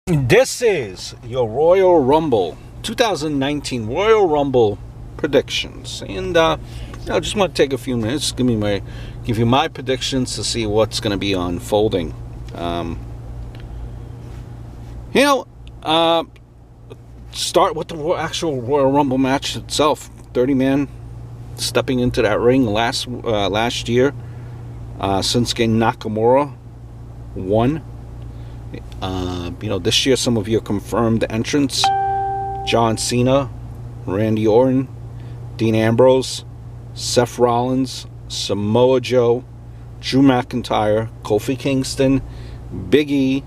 This is your Royal Rumble 2019 Royal Rumble predictions, and I just want to take a few minutes, give you my predictions to see what's going to be unfolding. Start with the actual Royal Rumble match itself. 30-man stepping into that ring last year. Shinsuke Nakamura won. This year some of your confirmed entrants: John Cena, Randy Orton, Dean Ambrose, Seth Rollins, Samoa Joe, Drew McIntyre, Kofi Kingston, Big E,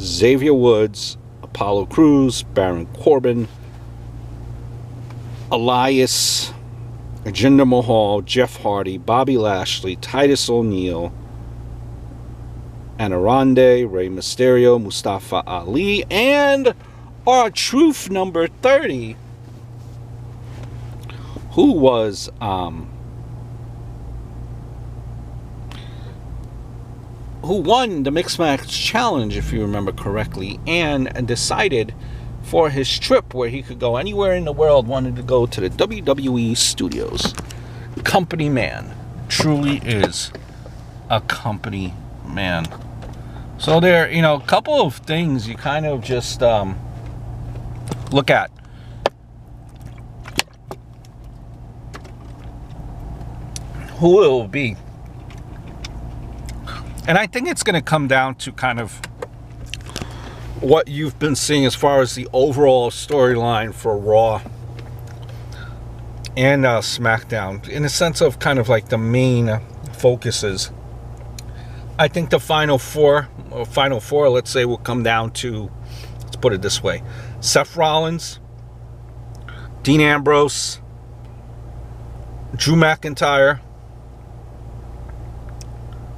Xavier Woods, Apollo Crews, Baron Corbin, Elias, Jinder Mahal, Jeff Hardy, Bobby Lashley, Titus O'Neil, Anarande, Rey Mysterio, Mustafa Ali, and our truth number 30, who was who won the Mixed Match Challenge, if you remember correctly, and decided for his trip where he could go anywhere in the world, wanted to go to the WWE studios. Company man. Truly is a company man. So there, a couple of things you kind of just look at. Who it will be. And I think it's going to come down to kind of what you've been seeing as far as the overall storyline for Raw and SmackDown, in the sense of kind of like the main focuses. I think the final four, let's say, will come down to, let's put it this way: Seth Rollins, Dean Ambrose, Drew McIntyre,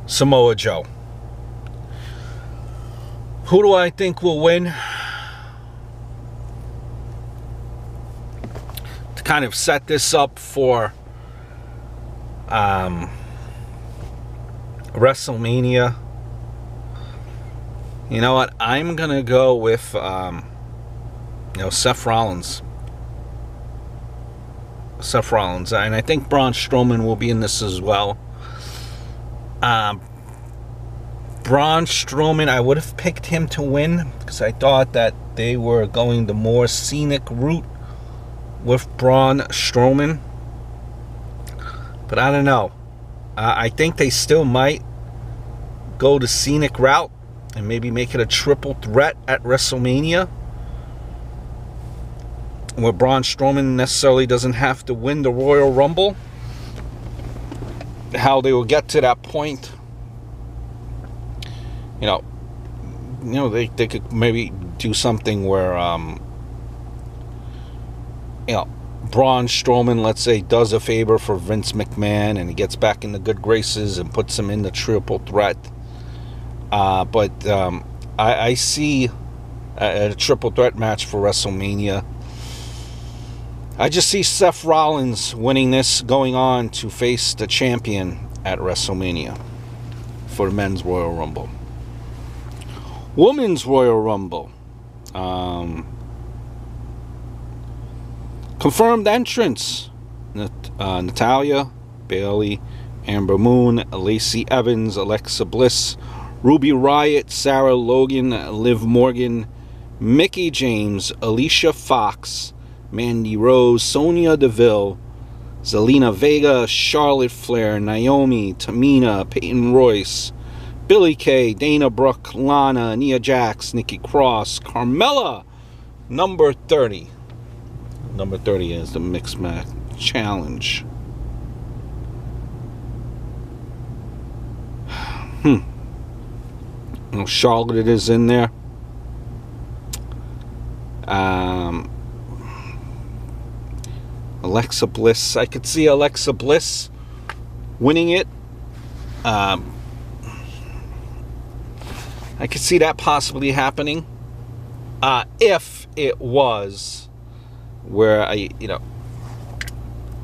Samoa Joe. Who do I think will win? To kind of set this up for WrestleMania, you know what? I'm gonna go with Seth Rollins. And I think Braun Strowman will be in this as well. Braun Strowman, I would have picked him to win because I thought that they were going the more scenic route with Braun Strowman. But I don't know. I think they still might go the scenic route and maybe make it a triple threat at WrestleMania, where Braun Strowman necessarily doesn't have to win the Royal Rumble. How they will get to that point, they could maybe do something where Braun Strowman, let's say, does a favor for Vince McMahon and he gets back in the good graces and puts him in the triple threat. But I see a triple threat match for WrestleMania. I just see Seth Rollins winning this, going on to face the champion at WrestleMania for the Men's Royal Rumble. Women's Royal Rumble. Confirmed entrants: Natalya, Bayley, Amber Moon, Lacey Evans, Alexa Bliss, Ruby Riott, Sarah Logan, Liv Morgan, Mickie James, Alicia Fox, Mandy Rose, Sonya Deville, Zelina Vega, Charlotte Flair, Naomi, Tamina, Peyton Royce, Billie Kay, Dana Brooke, Lana, Nia Jax, Nikki Cross, Carmella. Number 30. Number 30 is the Mixed Match Challenge. Charlotte is in there. Alexa Bliss. I could see Alexa Bliss winning it. I could see that possibly happening. If it was where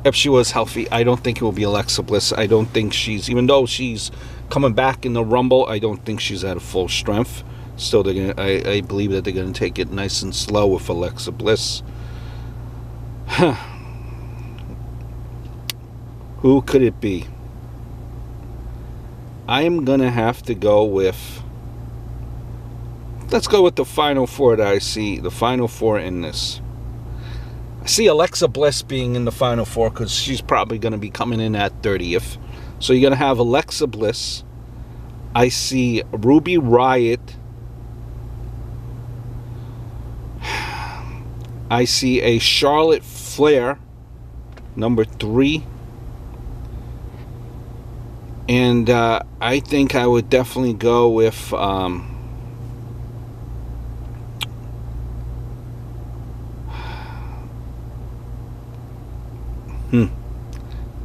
if she was healthy. I don't think it will be Alexa Bliss. I don't think even though she's coming back in the Rumble, I don't think she's at full strength. Still, they're gonna. I believe that they're gonna take it nice and slow with Alexa Bliss. Who could it be? I am gonna have to go with. Let's go with the final four that I see. The final four in this. I see Alexa Bliss being in the final four because she's probably going to be coming in at 30th. So you're going to have Alexa Bliss. I see Ruby Riott. I see a Charlotte Flair, number 3. And I think I would definitely go with...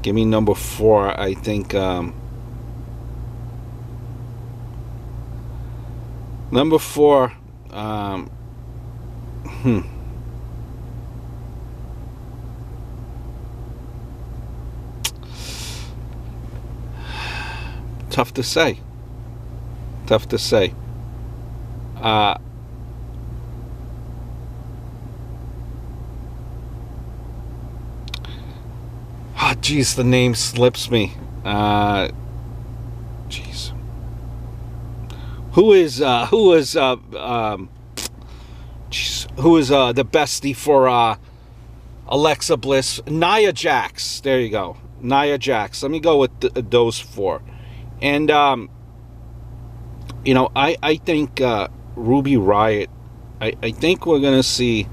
Give me number 4. I think number 4. Tough to say. Tough to say. Jeez, the name slips me. Jeez. Who is the bestie for Alexa Bliss? Nia Jax. There you go. Nia Jax. Let me go with those 4. And you know, I think Ruby Riott. I think we're gonna see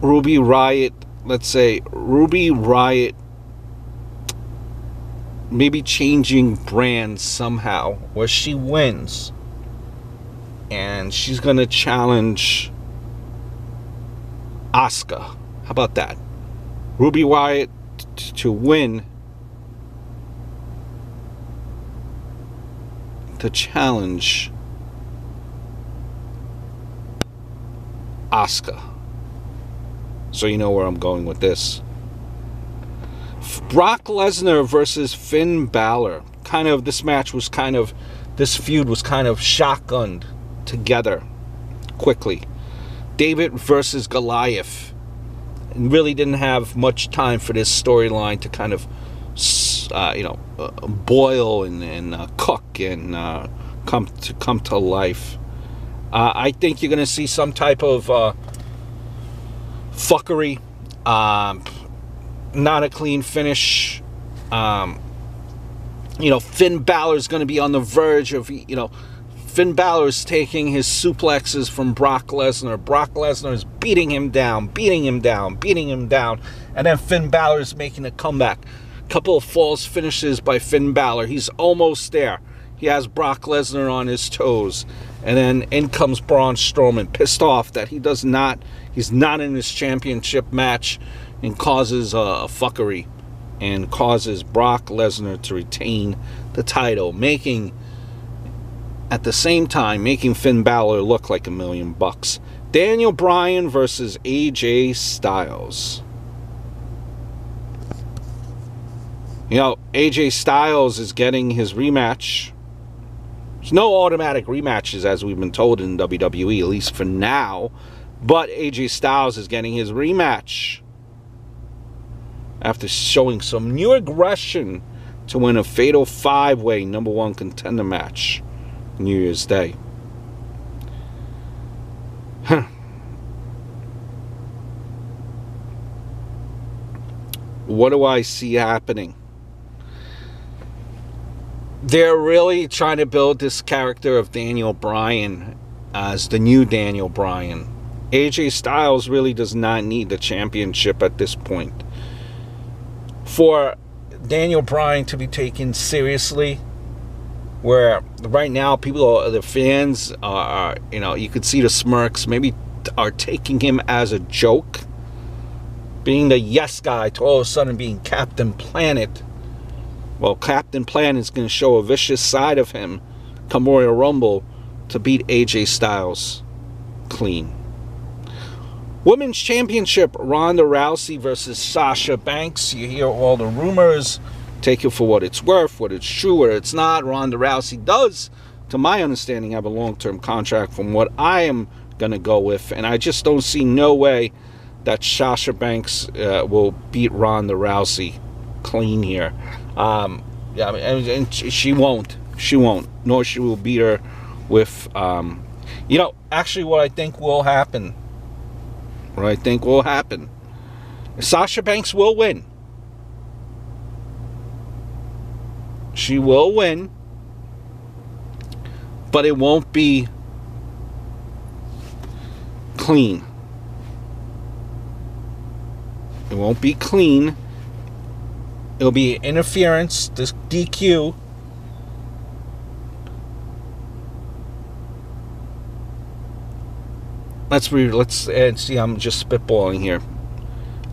Ruby Riott. Let's say Ruby Riott maybe changing brands somehow, where she wins and she's gonna challenge Asuka. How about that? Ruby Riott to win, to challenge Asuka. So you know where I'm going with this. Brock Lesnar versus Finn Balor. This feud was kind of shotgunned together quickly. David versus Goliath. And really didn't have much time for this storyline to kind of, boil and cook and come to life. I think you're going to see some type of fuckery, not a clean finish. Finn Balor's going to be on the verge of, Finn Balor's taking his suplexes from Brock Lesnar. Brock Lesnar is beating him down, and then Finn Balor's making a comeback. Couple of false finishes by Finn Balor. He's almost there. He has Brock Lesnar on his toes. And then in comes Braun Strowman, pissed off that he's not in this championship match, and causes a fuckery and causes Brock Lesnar to retain the title, at the same time making Finn Balor look like $1 million. Daniel Bryan versus AJ Styles. AJ Styles is getting his rematch. There's no automatic rematches, as we've been told in WWE, at least for now. But AJ Styles is getting his rematch after showing some new aggression to win a fatal 5-way #1 contender match New Year's Day. What do I see happening? They're really trying to build this character of Daniel Bryan as the new Daniel Bryan. AJ Styles really does not need the championship at this point. For Daniel Bryan to be taken seriously, where right now the fans are, you could see the smirks, maybe are taking him as a joke, being the yes guy to all of a sudden being Captain Planet. Well, Captain Planet is going to show a vicious side of him come Royal Rumble to beat AJ Styles clean. Women's Championship, Ronda Rousey versus Sasha Banks. You hear all the rumors. Take it for what it's worth, what it's true, or it's not. Ronda Rousey does to my understanding, have a long-term contract from what I am going to go with. And I just don't see no way that Sasha Banks will beat Ronda Rousey clean here. Yeah, and she won't. She won't. Nor she will beat her with, you know, actually what I think will happen. What I think will happen. Sasha Banks will win. She will win. But it won't be clean. It won't be clean. It'll be interference, this DQ. Let's see. I'm just spitballing here.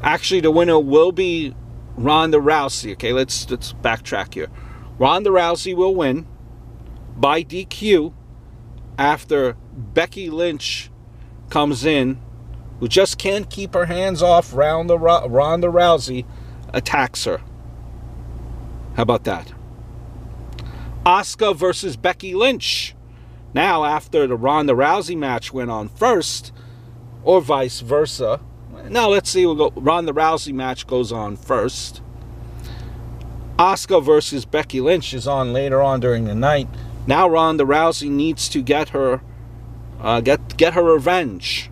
Actually, the winner will be Ronda Rousey. Okay, let's backtrack here. Ronda Rousey will win by DQ after Becky Lynch comes in, who just can't keep her hands off Ronda Rousey, attacks her. How about that? Asuka versus Becky Lynch. Now, after the Ronda Rousey match went on first, or vice versa. Now, let's see. We'll go. Ronda Rousey match goes on first. Asuka versus Becky Lynch is on later on during the night. Now, Ronda Rousey needs to get her revenge.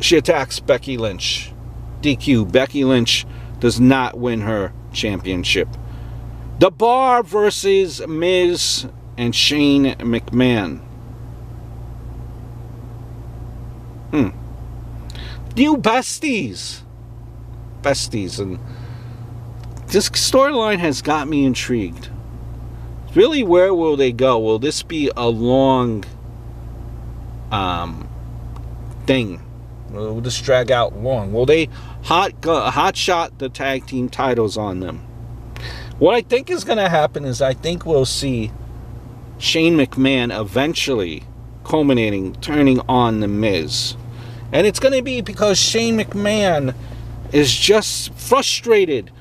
She attacks Becky Lynch. DQ. Becky Lynch does not win her championship. The Bar versus Miz and Shane McMahon. New besties. And this storyline has got me intrigued. Really, where will they go? Will this be a long thing? Will this drag out long? Will they hot shot the tag team titles on them? What I think is going to happen is I think we'll see Shane McMahon eventually turning on the Miz. And it's going to be because Shane McMahon is just frustrated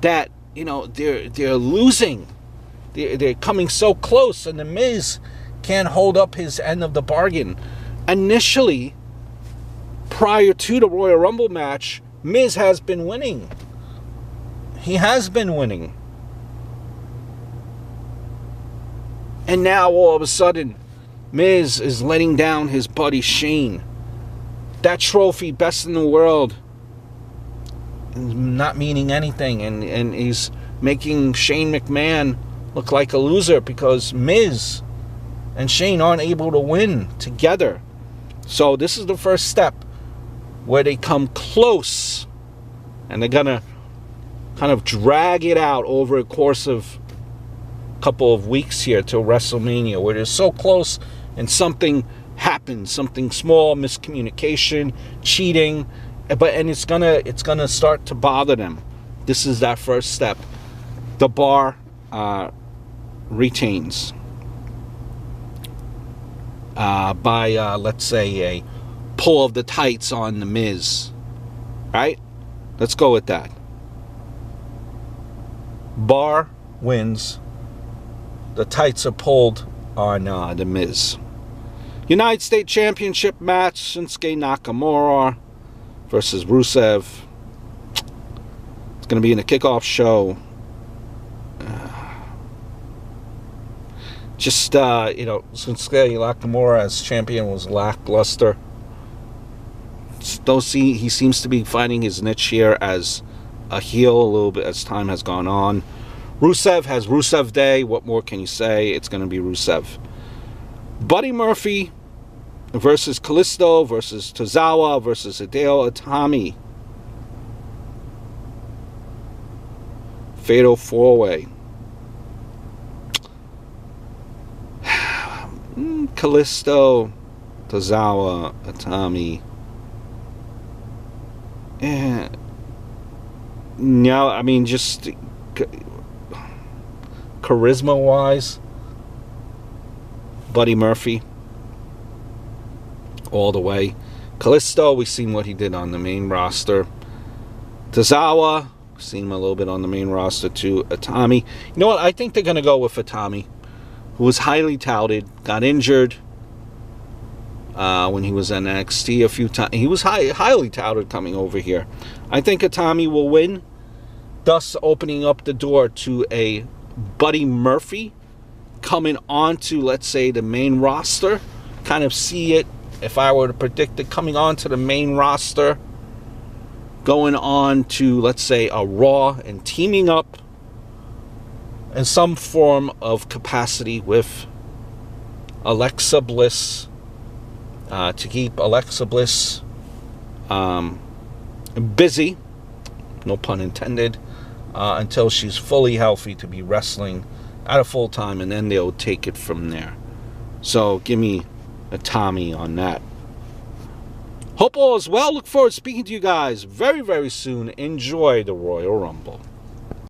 that, you know, they're losing. They're coming so close, and the Miz can't hold up his end of the bargain. Initially, prior to the Royal Rumble match, Miz has been winning. He has been winning. And now, all of a sudden, Miz is letting down his buddy Shane. That trophy, best in the world, is not meaning anything. And he's making Shane McMahon look like a loser because Miz and Shane aren't able to win together. So this is the first step where they come close. And they're going to kind of drag it out over a course of a couple of weeks here till WrestleMania, where they're so close and something happens, something small, miscommunication, cheating, and it's gonna start to bother them. This is that first step. The Bar retains by let's say a pull of the tights on the Miz. Right? Let's go with that. Bar wins. The tights are pulled on the Miz. United States Championship match, Shinsuke Nakamura versus Rusev. It's going to be in the kickoff show. You know, Shinsuke Nakamura as champion was lackluster. He seems to be finding his niche here as a heel a little bit as time has gone on. Rusev has Rusev Day. What more can you say? It's going to be Rusev. Buddy Murphy versus Kalisto versus Tozawa versus Hideo Itami. Fatal 4-way. Kalisto, Tozawa, Itami. No, I mean, just charisma-wise, Buddy Murphy all the way. Kalisto, we've seen what he did on the main roster. Tozawa, Seen him a little bit on the main roster too. Atami. You know what? I think they're going to go with Atami, who was highly touted, got injured when he was in NXT a few times. He was highly touted coming over here. I think Atami will win, thus opening up the door to a Buddy Murphy coming onto, let's say, the main roster. Kind of see it, if I were to predict it, coming onto the main roster, going on to, let's say, a Raw, and teaming up in some form of capacity with Alexa Bliss, to keep Alexa Bliss busy, no pun intended, until she's fully healthy to be wrestling at a full time, and then they'll take it from there. So give me a Tommy on that. Hope all is well. Look forward to speaking to you guys very, very soon. Enjoy the Royal Rumble.